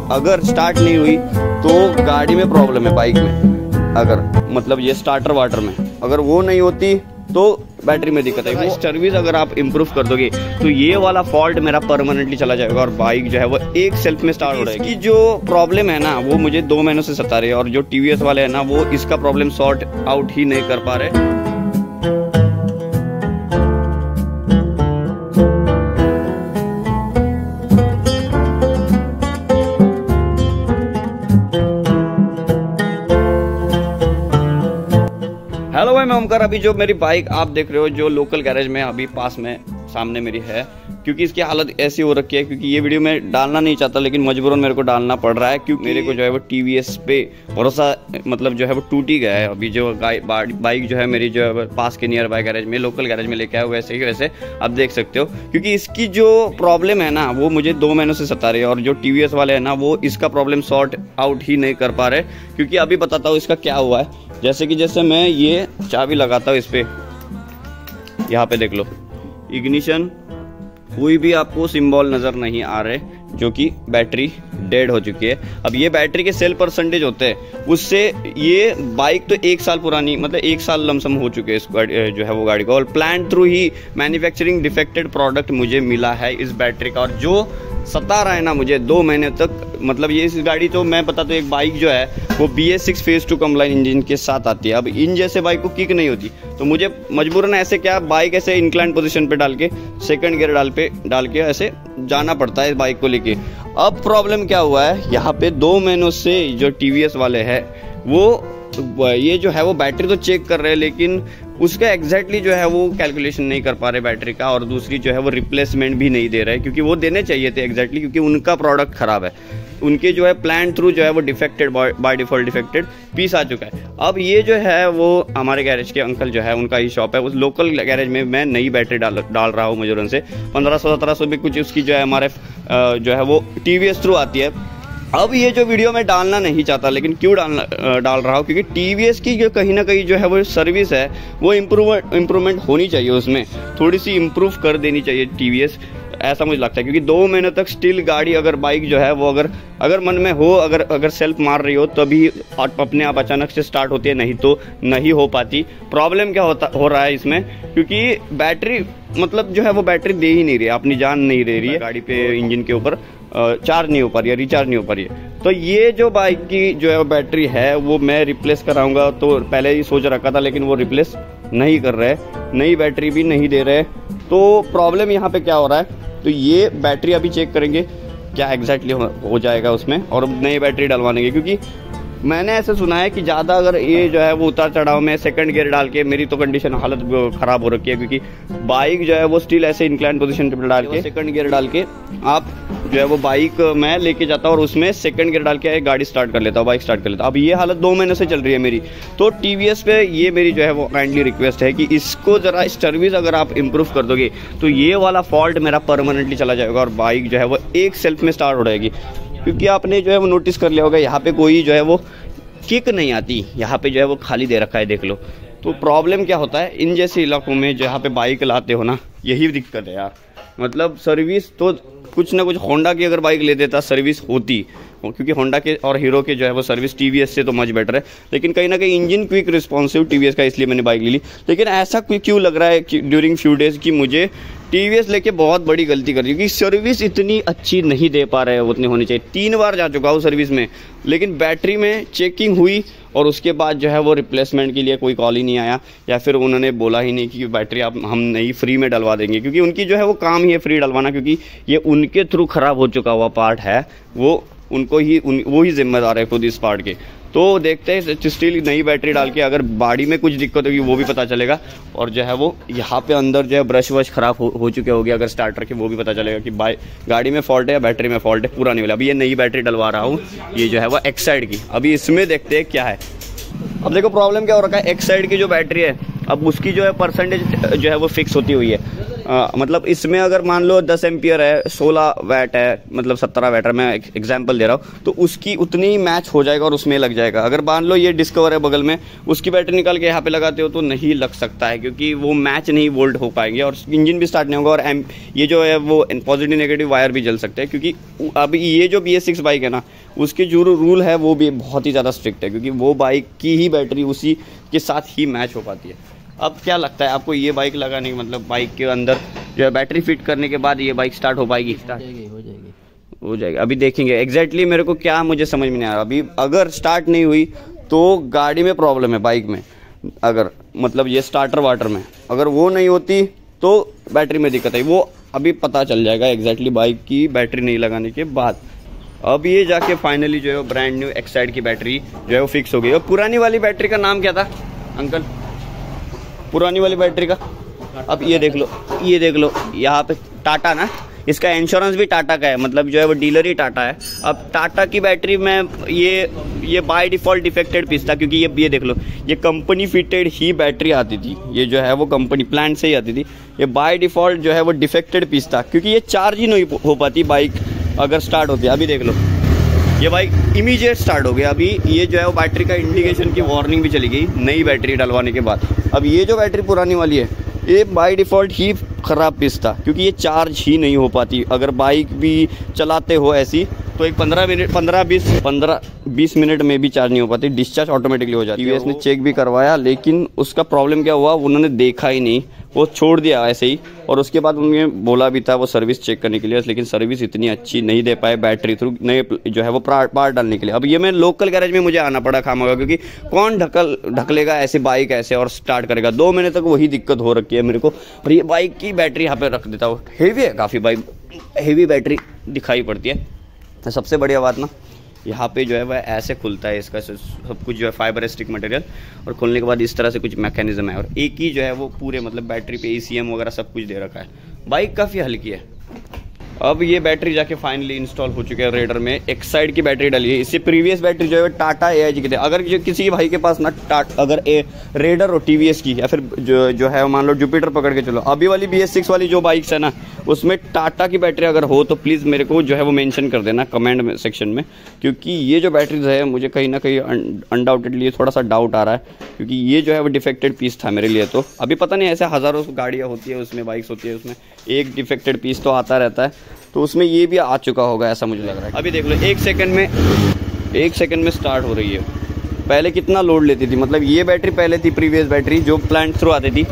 अगर स्टार्ट नहीं हुई तो गाड़ी में प्रॉब्लम है, बाइक में अगर मतलब ये स्टार्टर वाटर में अगर वो नहीं होती तो बैटरी में दिक्कत है। वो सर्विस अगर आप इम्प्रूव कर दोगे तो ये वाला फॉल्ट मेरा परमानेंटली चला जाएगा और बाइक जो है वो एक सेल्फ में स्टार्ट हो जाएगी। इसकी जो प्रॉब्लम है ना वो मुझे 2 महीनों से सता रही है और जो टीवीएस वाले हैं ना वो इसका प्रॉब्लम सॉर्ट आउट ही नहीं कर पा रहे। हेलो भाई, मैं ओमकार। अभी जो मेरी बाइक आप देख रहे हो जो लोकल गैरेज में अभी पास में सामने मेरी है, क्योंकि इसकी हालत ऐसी हो रखी है, क्योंकि ये वीडियो मैं डालना नहीं चाहता लेकिन मजबूरन मेरे को डालना पड़ रहा है, क्योंकि मेरे को जो है वो टीवीएस पे भरोसा मतलब जो है वो टूट ही गया है। अभी जो बाइक जो है मेरी जो है पास के नियर बाय गैरेज में लोकल गैरेज में लेके आया वैसे ही वैसे आप देख सकते हो, क्योंकि इसकी जो प्रॉब्लम है ना वो मुझे 2 महीनों से सता रही है और जो टीवीएस वाले हैं ना वो इसका प्रॉब्लम सॉर्ट आउट ही नहीं कर पा रहे। क्योंकि अभी बताता हूँ इसका क्या हुआ है। जैसे मैं ये चाबी लगाता हूँ इस पे, यहाँ पे देख लो इग्निशन, कोई भी आपको सिंबल नजर नहीं आ रहे, जो कि बैटरी डेड हो चुकी है। अब ये बैटरी के सेल परसेंटेज होते हैं, उससे ये बाइक तो 1 साल पुरानी मतलब 1 साल लमसम हो चुके हैं इस जो है वो गाड़ी को, और प्लांट थ्रू ही मैन्युफैक्चरिंग डिफेक्टेड प्रोडक्ट मुझे मिला है इस बैटरी का। और जो सता रहा है ना मुझे 2 महीने तक, मतलब ये इस गाड़ी तो मैं बता दूं एक बाइक जो है वो BS6 फेज 2 कम्प्लाइन इंजन के साथ आती है। अब इन जैसे बाइक को किक नहीं होती तो मुझे मजबूरन ऐसे क्या बाइक ऐसे इंक्लाइन पोजीशन पे डाल के सेकंड गियर डाल के ऐसे जाना पड़ता है इस बाइक को लेके। अब प्रॉब्लम क्या हुआ है, यहाँ पे 2 महीनों से जो TVS वाले हैं वो ये जो है वो बैटरी तो चेक कर रहे हैं लेकिन उसका एग्जैक्टली जो है वो कैलकुलेशन नहीं कर पा रहे बैटरी का, और दूसरी जो है वो रिप्लेसमेंट भी नहीं दे रहे, क्योंकि वो देने चाहिए थे एग्जैक्टली, क्योंकि उनका प्रोडक्ट खराब है। उनके जो है प्लांट थ्रू जो है वो defected by default defected piece आ चुका है। अब ये जो है वो हमारे गैरेज के अंकल जो है उनका ही शॉप है, उस लोकल गैरेज में मैं नई बैटरी डाल रहा हूँ मजबूरन से 1500-1700 भी कुछ उसकी जो है हमारे जो है वो TVS थ्रू आती है। अब ये जो वीडियो मैं डालना नहीं चाहता लेकिन क्यों डाल रहा हूँ, क्योंकि TVS की जो कहीं ना कहीं जो है वो सर्विस है वो इम्प्रूवमेंट होनी चाहिए, उसमें थोड़ी सी इम्प्रूव कर देनी चाहिए TVS, ऐसा मुझे लगता है। क्योंकि 2 महीने तक स्टिल गाड़ी अगर बाइक जो है वो अगर मन में हो अगर सेल्फ मार रही हो तभी अपने आप अचानक से स्टार्ट होती है, नहीं तो नहीं हो पाती। प्रॉब्लम क्या हो रहा है इसमें, क्योंकि बैटरी मतलब जो है वो बैटरी दे ही नहीं रही है, अपनी जान नहीं दे रही है गाड़ी पे, इंजन के ऊपर चार्ज नहीं हो पा रही है, रिचार्ज नहीं हो पा रही है। तो ये जो बाइक की जो है बैटरी है वो मैं रिप्लेस कराऊंगा, तो पहले ही सोच रखा था लेकिन वो रिप्लेस नहीं कर रहे, नई बैटरी भी नहीं दे रहे। तो प्रॉब्लम यहाँ पे क्या हो रहा है, तो ये बैटरी अभी चेक करेंगे क्या एग्जैक्टली हो जाएगा उसमें, और नई बैटरी डलवाने के, क्योंकि मैंने ऐसे सुना है कि ज़्यादा अगर ये जो है वो उतार चढ़ाव में सेकंड गियर डाल के, मेरी तो कंडीशन हालत ख़राब हो रखी है, क्योंकि बाइक जो है वो स्टिल ऐसे इंक्लाइन पोजीशन पे डाल के सेकंड गियर डाल के आप जो है वो बाइक मैं लेके जाता हूँ और उसमें सेकंड गियर डाल के गाड़ी स्टार्ट कर लेता हूँ, बाइक स्टार्ट कर लेता हूँ। अब ये हालत 2 महीने से चल रही है मेरी। तो TVS पे ये मेरी जो है वो काइंडली रिक्वेस्ट है कि इसको ज़रा सर्विस अगर आप इम्प्रूव कर दोगे तो ये वाला फॉल्ट मेरा परमानेंटली चला जाएगा और बाइक जो है वो एक सेल्फ में स्टार्ट हो जाएगी। क्योंकि आपने जो है वो नोटिस कर लिया होगा यहाँ पे कोई जो है वो किक नहीं आती, यहाँ पे जो है वो खाली दे रखा है, देख लो। तो प्रॉब्लम क्या होता है इन जैसे इलाकों में जहाँ पे बाइक लाते हो ना, यही दिक्कत है यार। मतलब सर्विस तो कुछ ना कुछ होंडा की अगर बाइक ले देता सर्विस होती, क्योंकि होंडा के और हीरो के जो है वो सर्विस TVS से तो मच बेटर है, लेकिन कहीं ना कहीं इंजन क्विक रिस्पॉन्सिव TVS का, इसलिए मैंने बाइक ले ली। लेकिन ऐसा क्यों लग रहा है ड्यूरिंग फ्यू डेज कि मुझे TVS लेके बहुत बड़ी गलती कर दी, क्योंकि सर्विस इतनी अच्छी नहीं दे पा रहे हैं, उतनी होनी चाहिए। 3 बार जा चुका हूँ सर्विस में, लेकिन बैटरी में चेकिंग हुई और उसके बाद जो है वो रिप्लेसमेंट के लिए कोई कॉल ही नहीं आया, या फिर उन्होंने बोला ही नहीं कि बैटरी आप हम नई फ्री में डलवा देंगे, क्योंकि उनकी जो है वो काम ही है फ्री डलवाना, क्योंकि ये उनके थ्रू ख़राब हो चुका हुआ पार्ट है, वो ही जिम्मेदार है खुद इस पार्ट के। तो देखते हैं स्टिल नई बैटरी डाल के अगर गाड़ी में कुछ दिक्कत होगी वो भी पता चलेगा, और जो है वो यहाँ पे अंदर जो है ब्रश वश खराब हो चुके होंगे अगर स्टार्टर के, वो भी पता चलेगा कि गाड़ी में फॉल्ट है या बैटरी में फॉल्ट है, पूरा नहीं मिला। अभी ये नई बैटरी डलवा रहा हूँ, ये जो है वो एक्साइड की, अभी इसमें देखते हैं क्या है। अब देखो प्रॉब्लम क्या हो रखा है, एक्साइड की जो बैटरी है अब उसकी जो है परसेंटेज जो है वो फिक्स होती हुई है। मतलब इसमें अगर मान लो 10 एम्पियर है, 16 वैट है, मतलब 17 वैट है, मैं एग्जांपल दे रहा हूँ, तो उसकी उतनी ही मैच हो जाएगा और उसमें लग जाएगा। अगर मान लो ये डिस्कवर है बगल में, उसकी बैटरी निकाल के यहाँ पे लगाते हो तो नहीं लग सकता है, क्योंकि वो मैच नहीं वोल्ट हो पाएंगे और इंजन भी स्टार्ट नहीं होगा, और ये जो है वो पॉजिटिव नेगेटिव वायर भी जल सकते हैं। क्योंकि अब ये जो BS6 बाइक है ना, उसके जो रूल है वो भी बहुत ही ज़्यादा स्ट्रिक्ट है, क्योंकि वो बाइक की ही बैटरी उसी के साथ ही मैच हो पाती है। अब क्या लगता है आपको, ये बाइक लगाने के मतलब बाइक के अंदर जो है बैटरी फिट करने के बाद ये बाइक स्टार्ट हो पाएगी? हो जाएगी। अभी देखेंगे एग्जैक्टली मेरे को क्या, मुझे समझ में नहीं आ रहा अभी। अगर स्टार्ट नहीं हुई तो गाड़ी में प्रॉब्लम है, बाइक में, अगर मतलब ये स्टार्टर वाटर में अगर वो नहीं होती तो बैटरी में दिक्कत है। वो अभी पता चल जाएगा एग्जैक्टली बाइक की बैटरी नहीं लगाने के बाद। अब ये जाके फाइनली जो है ब्रांड न्यू एक्साइड की बैटरी जो है वो फिक्स हो गई। और पुरानी वाली बैटरी का नाम क्या था अंकल, पुरानी वाली बैटरी का? अब ये देख लो यहाँ पे टाटा ना, इसका इंश्योरेंस भी टाटा का है, मतलब जो है वो डीलर ही टाटा है। अब टाटा की बैटरी में ये बाय डिफ़ॉल्ट डिफेक्टेड पीस था, क्योंकि ये देख लो, ये कंपनी फिटेड ही बैटरी आती थी, ये जो है वो कंपनी प्लांट से ही आती थी। ये बाय डिफ़ॉल्ट जो है वो डिफेक्टेड पीस था, क्योंकि ये चार्ज ही नहीं हो पाती बाइक अगर स्टार्ट होती है। अभी देख लो ये बाइक इमीडिएट स्टार्ट हो गया। अभी ये जो है वो बैटरी का इंडिकेशन की वार्निंग भी चली गई नई बैटरी डलवाने के बाद। अब ये जो बैटरी पुरानी वाली है ये बाय डिफ़ॉल्ट ही ख़राब पीस था, क्योंकि ये चार्ज ही नहीं हो पाती। अगर बाइक भी चलाते हो ऐसी तो एक 15-20 मिनट में भी चार्ज नहीं हो पाती, डिस्चार्ज ऑटोमेटिकली हो जाती है। टीवीएस ने चेक भी करवाया, लेकिन उसका प्रॉब्लम क्या हुआ उन्होंने देखा ही नहीं, वो छोड़ दिया ऐसे ही। और उसके बाद उन्होंने बोला भी था वो सर्विस चेक करने के लिए, लेकिन सर्विस इतनी अच्छी नहीं दे पाए बैटरी थ्रू नए जो है वो पार्ट डालने के लिए। अब ये मैं लोकल गैरेज में मुझे आना पड़ा खामगा, क्योंकि कौन ढकलेगा ऐसे बाइक ऐसे और स्टार्ट करेगा। 2 महीने तक वही दिक्कत हो रखी है मेरे को। और ये बाइक की बैटरी यहाँ पे रख देता हूँ, हेवी है काफ़ी बाइक, हेवी बैटरी दिखाई पड़ती है। सबसे बढ़िया बात ना, यहाँ पे जो है वह ऐसे खुलता है, इसका सब कुछ जो है फाइबर स्टिक मटेरियल, और खोलने के बाद इस तरह से कुछ मैकेनिज्म है, और एक ही जो है वो पूरे मतलब बैटरी पे ECM वगैरह सब कुछ दे रखा है। बाइक काफ़ी हल्की है। अब ये बैटरी जाके फाइनली इंस्टॉल हो चुकी है रेडर में, एक्साइड की बैटरी डली है। इससे प्रीवियस बैटरी जो है टाटा AIG की थी। अगर जो किसी भाई के पास ना अगर रेडर और TVS की, या फिर जो है मान लो जुपिटर पकड़ के चलो, अभी वाली BS6 वाली जो बाइक्स है ना, उसमें टाटा की बैटरी अगर हो तो प्लीज़ मेरे को जो है वो मेंशन कर देना कमेंट में सेक्शन में, क्योंकि ये जो बैटरीज है मुझे कहीं ना कहीं अनडाउटेडली थोड़ा सा डाउट आ रहा है, क्योंकि ये जो है वो डिफेक्टेड पीस था मेरे लिए। तो अभी पता नहीं, ऐसे हज़ारों गाड़ियाँ होती है उसमें, बाइक्स होती है उसमें, एक डिफेक्टेड पीस तो आता रहता है, तो उसमें ये भी आ चुका होगा ऐसा मुझे लग रहा है। अभी देख लो 1 सेकंड में स्टार्ट हो रही है। पहले कितना लोड लेती थी, मतलब ये बैटरी पहले थी प्रीवियस बैटरी जो प्लांट थ्रू आती थी,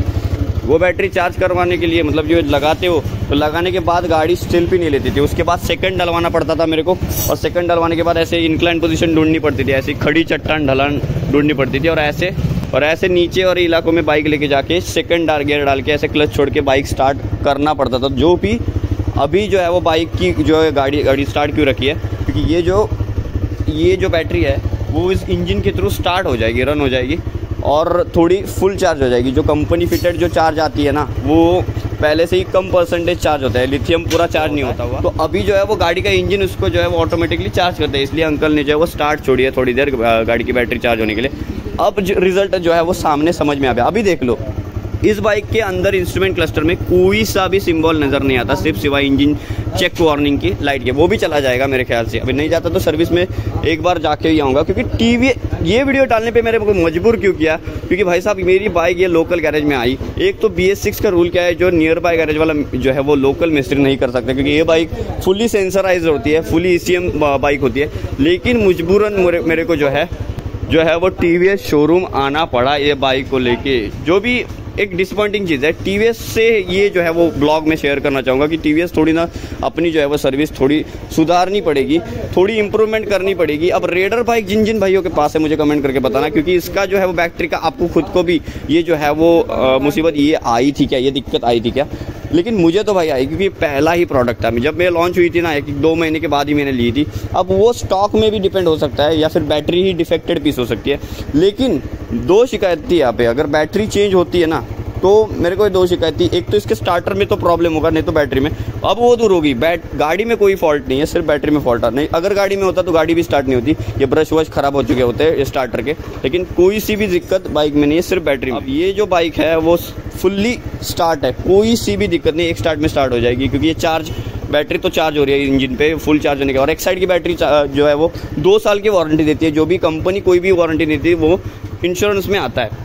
वो बैटरी चार्ज करवाने के लिए मतलब जो लगाते हो तो लगाने के बाद गाड़ी स्टिल भी नहीं लेती थी। उसके बाद सेकंड डलवाना पड़ता था मेरे को, और सेकंड डलवाने के बाद ऐसे इंक्लाइन पोजीशन ढूंढनी पड़ती थी, ऐसी खड़ी चट्टान ढलान ढूंढनी पड़ती थी, और ऐसे नीचे और इलाकों में बाइक लेके जाके सेकंड गियर डाल के ऐसे क्लच छोड़ के बाइक स्टार्ट करना पड़ता था। जो भी अभी जो है वो बाइक की जो है गाड़ी स्टार्ट क्यों रखी है, क्योंकि ये जो बैटरी है वो इस इंजन के थ्रू स्टार्ट हो जाएगी, रन हो जाएगी, और थोड़ी फुल चार्ज हो जाएगी। जो कंपनी फिटेड जो चार्ज आती है ना, वो पहले से ही कम परसेंटेज चार्ज होता है, लिथियम पूरा चार्ज नहीं होता हुआ। तो अभी जो है वो गाड़ी का इंजन उसको जो है वो ऑटोमेटिकली चार्ज करता है, इसलिए अंकल ने जो है वो स्टार्ट छोड़ी है थोड़ी देर गाड़ी की बैटरी चार्ज होने के लिए। अब रिजल्ट जो है वो सामने समझ में आ गया। अभी देख लो इस बाइक के अंदर इंस्ट्रूमेंट क्लस्टर में कोई सा भी सिंबल नज़र नहीं आता, सिर्फ सिवाय इंजन चेक वार्निंग की लाइट के। वो भी चला जाएगा मेरे ख्याल से, अभी नहीं जाता तो सर्विस में एक बार जाके ही आऊँगा, क्योंकि ये वीडियो डालने पे मेरे को मजबूर क्यों किया, क्योंकि भाई साहब मेरी बाइक ये लोकल गैरेज में आई। एक तो BS6 का रूल क्या है, जो नियर बाय गैरेज वाला जो है वो लोकल मिस्त्री नहीं कर सकता, क्योंकि ये बाइक फुली सेंसराइज होती है, फुली ECM बाइक होती है। लेकिन मजबूरन मेरे को जो है वो TVS शोरूम आना पड़ा ये बाइक को लेके, जो भी एक डिसअपॉइंटिंग चीज़ है। TVS से ये जो है वो ब्लॉग में शेयर करना चाहूँगा कि TVS थोड़ी ना अपनी जो है वो सर्विस थोड़ी सुधारनी पड़ेगी, थोड़ी इंप्रूवमेंट करनी पड़ेगी। अब रेडर बाइक जिन भाइयों के पास है मुझे कमेंट करके बताना, क्योंकि इसका जो है वो बैटरी का आपको खुद को भी ये जो है वो मुसीबत ये आई थी क्या, ये दिक्कत आई थी क्या, लेकिन मुझे तो भाई आई, क्योंकि पहला ही प्रोडक्ट था। जब मैं लॉन्च हुई थी ना 1-2 महीने के बाद ही मैंने ली थी। अब वो स्टॉक में भी डिपेंड हो सकता है, या फिर बैटरी ही डिफेक्टेड पीस हो सकती है। लेकिन 2 शिकायत थी यहाँ पे, अगर बैटरी चेंज होती है ना तो मेरे को 2 शिकायत थी, एक तो इसके स्टार्टर में तो प्रॉब्लम होगा, नहीं तो बैटरी में। अब वो दूर होगी, गाड़ी में कोई फॉल्ट नहीं है, सिर्फ बैटरी में फॉल्ट नहीं। अगर गाड़ी में होता तो गाड़ी भी स्टार्ट नहीं होती, ये ब्रश वश खराब हो चुके होते हैं स्टार्टर के, लेकिन कोई सी भी दिक्कत बाइक में नहीं है, सिर्फ बैटरी में। अब ये जो बाइक है वो फुल्ली स्टार्ट है, कोई सी भी दिक्कत नहीं, एक स्टार्ट में स्टार्ट हो जाएगी, क्योंकि ये चार्ज बैटरी तो चार्ज हो रही है इंजन पे फुल चार्ज होने के बाद। एक साइड की बैटरी जो है वो 2 साल की वारंटी देती है, जो भी कंपनी कोई भी वारंटी देती है वो इंश्योरेंस में आता है।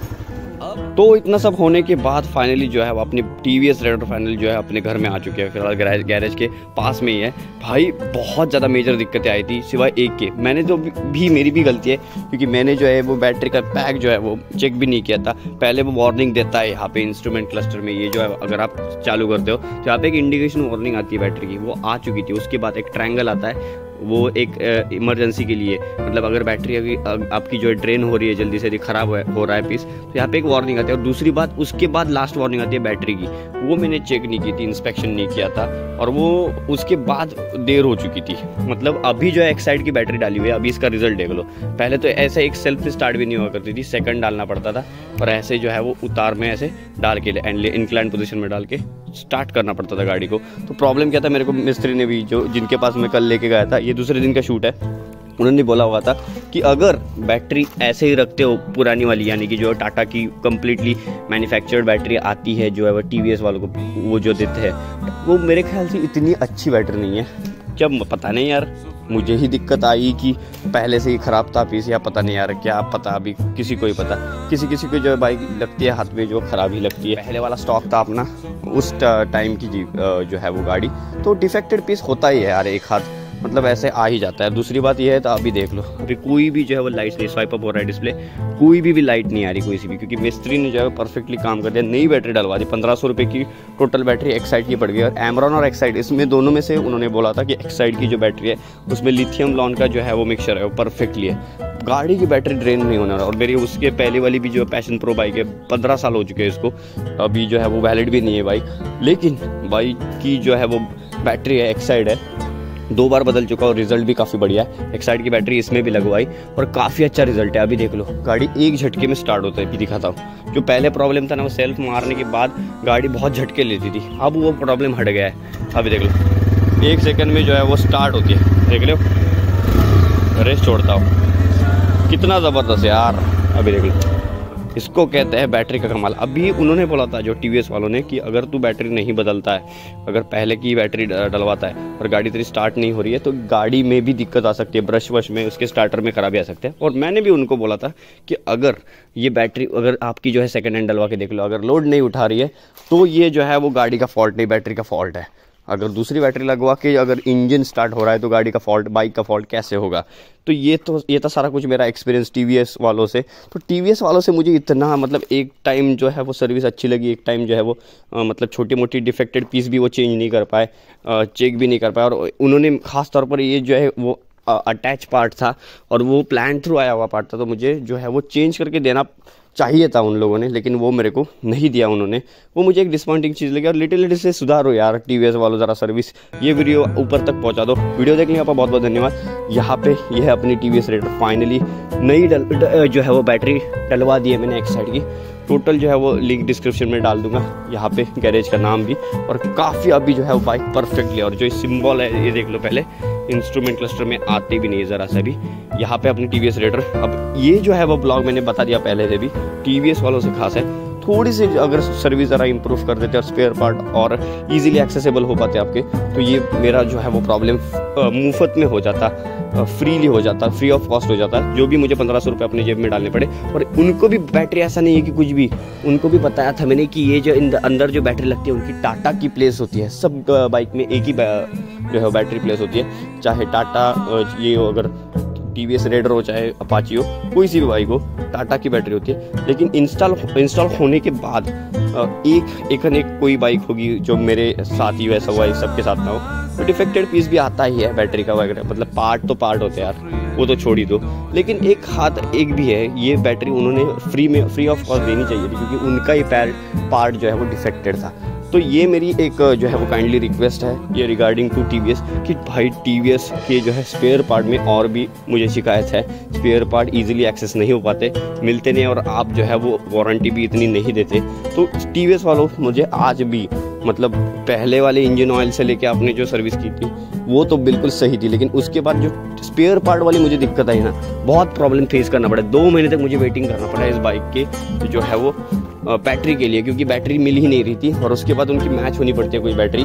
तो इतना सब होने के बाद फाइनली जो है वो अपनी TVS रेडर फाइनली जो है अपने घर में आ चुके हैं, फिलहाल गैरेज के पास में ही है। भाई बहुत ज़्यादा मेजर दिक्कतें आई थी सिवाय एक के, मैंने तो भी मेरी भी गलती है, क्योंकि मैंने जो है वो बैटरी का पैक जो है वो चेक भी नहीं किया था। पहले वो वार्निंग देता है यहाँ पे इंस्ट्रूमेंट क्लस्टर में, ये जो है अगर आप चालू करते हो तो यहाँ पे एक इंडिकेशन वार्निंग आती है बैटरी की, वो आ चुकी थी। उसके बाद एक ट्रायंगल आता है, वो एक इमरजेंसी के लिए, मतलब अगर बैटरी अभी आपकी जो है ड्रेन हो रही है, जल्दी से ख़राब हो रहा है पीस, तो यहाँ पे एक वार्निंग आती है। और दूसरी बात, उसके बाद लास्ट वार्निंग आती है बैटरी की, वो मैंने चेक नहीं की थी, इंस्पेक्शन नहीं किया था, और वो उसके बाद देर हो चुकी थी। मतलब अभी जो है एक्साइड की बैटरी डाली हुई है, अभी इसका रिजल्ट देख लो। पहले तो ऐसे एक सेल्फ स्टार्ट भी नहीं हुआ करती थी, सेकंड डालना पड़ता था, और ऐसे जो है वो उतार में ऐसे डाल के इंक्लाइन पोजीशन में डाल के स्टार्ट करना पड़ता था गाड़ी को। तो प्रॉब्लम क्या था, मेरे को मिस्त्री ने भी, जो जिनके पास मैं कल लेके गया था, ये दूसरे दिन का शूट है, उन्होंने बोला हुआ था कि अगर बैटरी ऐसे ही रखते हो पुरानी वाली, यानी कि जो टाटा की कंप्लीटली मैन्युफैक्चर्ड बैटरी आती है जो है वो TVS वालों को वो जो देते हैं, वो मेरे ख्याल से इतनी अच्छी बैटरी नहीं है। जब पता नहीं यार, मुझे ही दिक्कत आई कि पहले से ही ख़राब था पीस, या पता नहीं यार क्या पता, अभी किसी को ही पता। किसी को जो बाइक लगती है हाथ में जो ख़राब ही लगती है। पहले वाला स्टॉक था अपना उस टाइम की जो है वो गाड़ी, तो डिफेक्टेड पीस होता ही है यार, एक हाथ मतलब ऐसे आ ही जाता है। दूसरी बात यह है, तो अभी देख लो, अभी कोई भी जो है वो लाइट नहीं स्वाइप अप हो रहा है डिस्प्ले, कोई भी लाइट नहीं आ रही कोई सी भी, क्योंकि मिस्त्री ने जो है परफेक्टली काम कर दिया। नई बैटरी डलवा दी, 1500 रुपये की टोटल बैटरी एक्साइड की पड़ गई। और एमरॉन और एक्साइड, इसमें दोनों में से उन्होंने बोला था कि एक्साइड की जो बैटरी है उसमें लिथियम लॉन का जो है वो मिक्सचर है, वो परफेक्टली है, गाड़ी की बैटरी ड्रेन नहीं होने वाला। और मेरी उसके पहले वाली भी जो पैशन प्रो बाइक है, 15 साल हो चुके हैं इसको, अभी जो है वो वैलिड भी नहीं है बाइक, लेकिन बाइक की जो है वो बैटरी है एक्साइड है, 2 बार बदल चुका और रिजल्ट भी काफ़ी बढ़िया है। एक्साइड की बैटरी इसमें भी लगवाई और काफ़ी अच्छा रिजल्ट है। अभी देख लो, गाड़ी एक झटके में स्टार्ट होता है, भी दिखाता हूँ। जो पहले प्रॉब्लम था ना, वो सेल्फ मारने के बाद गाड़ी बहुत झटके लेती थी, अब वो प्रॉब्लम हट गया है। अभी देख लो, 1 सेकंड में जो है वो स्टार्ट होती है, देख लो, रेस छोड़ता हूँ, कितना ज़बरदस्त है यार। अभी देख लो, इसको कहते हैं बैटरी का कमाल। अभी उन्होंने बोला था जो TVS वालों ने कि अगर तू बैटरी नहीं बदलता है, अगर पहले की बैटरी डलवाता है और गाड़ी तेरी स्टार्ट नहीं हो रही है, तो गाड़ी में भी दिक्कत आ सकती है, ब्रश वश में, उसके स्टार्टर में खराबी आ सकते हैं। और मैंने भी उनको बोला था कि अगर ये बैटरी, अगर आपकी जो है सेकेंड हैंड डलवा के देख लो, अगर लोड नहीं उठा रही है तो ये जो है वो गाड़ी का फॉल्ट नहीं, बैटरी का फॉल्ट है। अगर दूसरी बैटरी लगवा के अगर इंजन स्टार्ट हो रहा है तो गाड़ी का फॉल्ट, बाइक का फॉल्ट कैसे होगा। तो ये था सारा कुछ मेरा एक्सपीरियंस TVS वालों से। तो TVS वालों से मुझे इतना, मतलब एक टाइम जो है वो सर्विस अच्छी लगी, एक टाइम जो है वो मतलब छोटी मोटी डिफेक्टेड पीस भी वो चेंज नहीं कर पाए, चेक भी नहीं कर पाए। और उन्होंने ख़ास तौर पर ये जो है वो अटैच पार्ट था और वो प्लान थ्रू आया हुआ पार्ट था, तो मुझे जो है वो चेंज करके देना चाहिए था उन लोगों ने, लेकिन वो मेरे को नहीं दिया उन्होंने। वो मुझे एक डिसपॉइंटिंग चीज़ लगी। और लिटिल से सुधारो यार TVS वालों, ज़रा सर्विस, ये वीडियो ऊपर तक पहुंचा दो। वीडियो देखने का बहुत बहुत धन्यवाद। यहाँ पे ये है अपनी TVS रेडर, फाइनली नई जो है वो बैटरी डलवा दी है मैंने एक्साइड की। टोटल जो है वो लिंक डिस्क्रिप्शन में डाल दूंगा, यहाँ पे गैरेज का नाम भी। और काफ़ी अभी जो है वो बाइक परफेक्टली, और जो सिंबल है ये देख लो, पहले इंस्ट्रूमेंट क्लस्टर में आते भी नहीं ज़रा सा भी। यहाँ पे अपनी TVS रेडर, अब ये जो है वो ब्लॉग मैंने बता दिया पहले से भी, TVS वालों से खास है। थोड़ी सी अगर सर्विस ज़रा इंप्रूव कर देते और स्पेयर पार्ट और इजीली एक्सेसिबल हो पाते आपके, तो ये मेरा जो है वो प्रॉब्लम मुफ्त में हो जाता, फ्रीली हो जाता, फ्री ऑफ कॉस्ट हो जाता। जो भी मुझे 1500 रुपये अपनी जेब में डालने पड़े। और उनको भी बैटरी, ऐसा नहीं है कि कुछ भी, उनको भी बताया था मैंने कि ये जो अंदर जो बैटरी लगती है उनकी टाटा की प्लेस होती है। सब बाइक में एक ही जो है बैटरी प्लेस होती है, चाहे टाटा ये हो, अगर TVS रेडर हो चाहे अपाची हो, कोई सी भी बाइक हो, टाटा की बैटरी होती है। लेकिन इंस्टॉल होने के बाद एक कोई बाइक होगी जो मेरे साथ ही वैसा हुआ, सबके साथ ना हो, तो डिफेक्टेड पीस भी आता ही है बैटरी का वगैरह, मतलब पार्ट तो पार्ट होते हैं यार, वो तो छोड़ ही दो। लेकिन एक हाथ एक भी है, ये बैटरी उन्होंने फ्री ऑफ कॉस्ट देनी चाहिए थी, क्योंकि उनका ही पार्ट जो है वो डिफेक्टेड था। तो ये मेरी एक जो है वो काइंडली रिक्वेस्ट है ये रिगार्डिंग टू TVS कि भाई TVS के जो है स्पेयर पार्ट में और भी मुझे शिकायत है, स्पेयर पार्ट इजीली एक्सेस नहीं हो पाते, मिलते नहीं, और आप जो है वो वारंटी भी इतनी नहीं देते। तो TVS वालों मुझे आज भी मतलब पहले वाले इंजन ऑयल से लेके आपने जो सर्विस की थी वो तो बिल्कुल सही थी, लेकिन उसके बाद जो स्पेयर पार्ट वाली मुझे दिक्कत आई ना, बहुत प्रॉब्लम फेस करना पड़ा। 2 महीने तक मुझे वेटिंग करना पड़ा इस बाइक के जो है वो बैटरी के लिए, क्योंकि बैटरी मिल ही नहीं रही थी, और उसके बाद उनकी मैच होनी पड़ती है कोई बैटरी,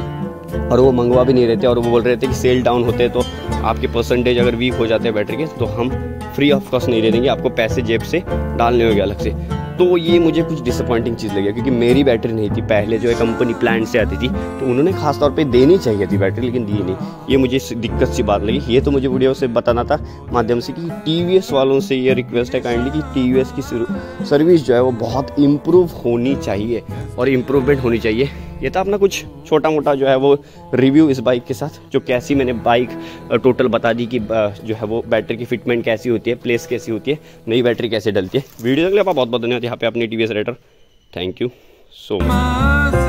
और वो मंगवा भी नहीं रहे थे, और वो बोल रहे थे कि सेल डाउन होते हैं तो आपके परसेंटेज अगर वीक हो जाते हैं बैटरी के तो हम फ्री ऑफ कॉस्ट नहीं दे देंगे, आपको पैसे जेब से डालने होंगे अलग से। तो ये मुझे कुछ डिसअपॉइंटिंग चीज़ लगी, क्योंकि मेरी बैटरी नहीं थी, पहले जो है कंपनी प्लान से आती थी, तो उन्होंने खास तौर पे देनी चाहिए थी बैटरी, लेकिन दी नहीं। ये मुझे दिक्कत सी बात लगी। ये तो मुझे वीडियो से बताना था माध्यम से कि TVS वालों से ये रिक्वेस्ट है काइंडली कि TVS की सर्विस जो है वो बहुत इम्प्रूव होनी चाहिए और इम्प्रूवमेंट होनी चाहिए। ये था अपना कुछ छोटा मोटा जो है वो रिव्यू इस बाइक के साथ, जो कैसी मैंने बाइक टोटल बता दी कि जो है वो बैटरी की फिटमेंट कैसी होती है, प्लेस कैसी होती है, नई बैटरी कैसे डलती है। वीडियो के लिए आपका बहुत बहुत धन्यवाद। यहाँ पे अपनी TVS rider, thank you so much.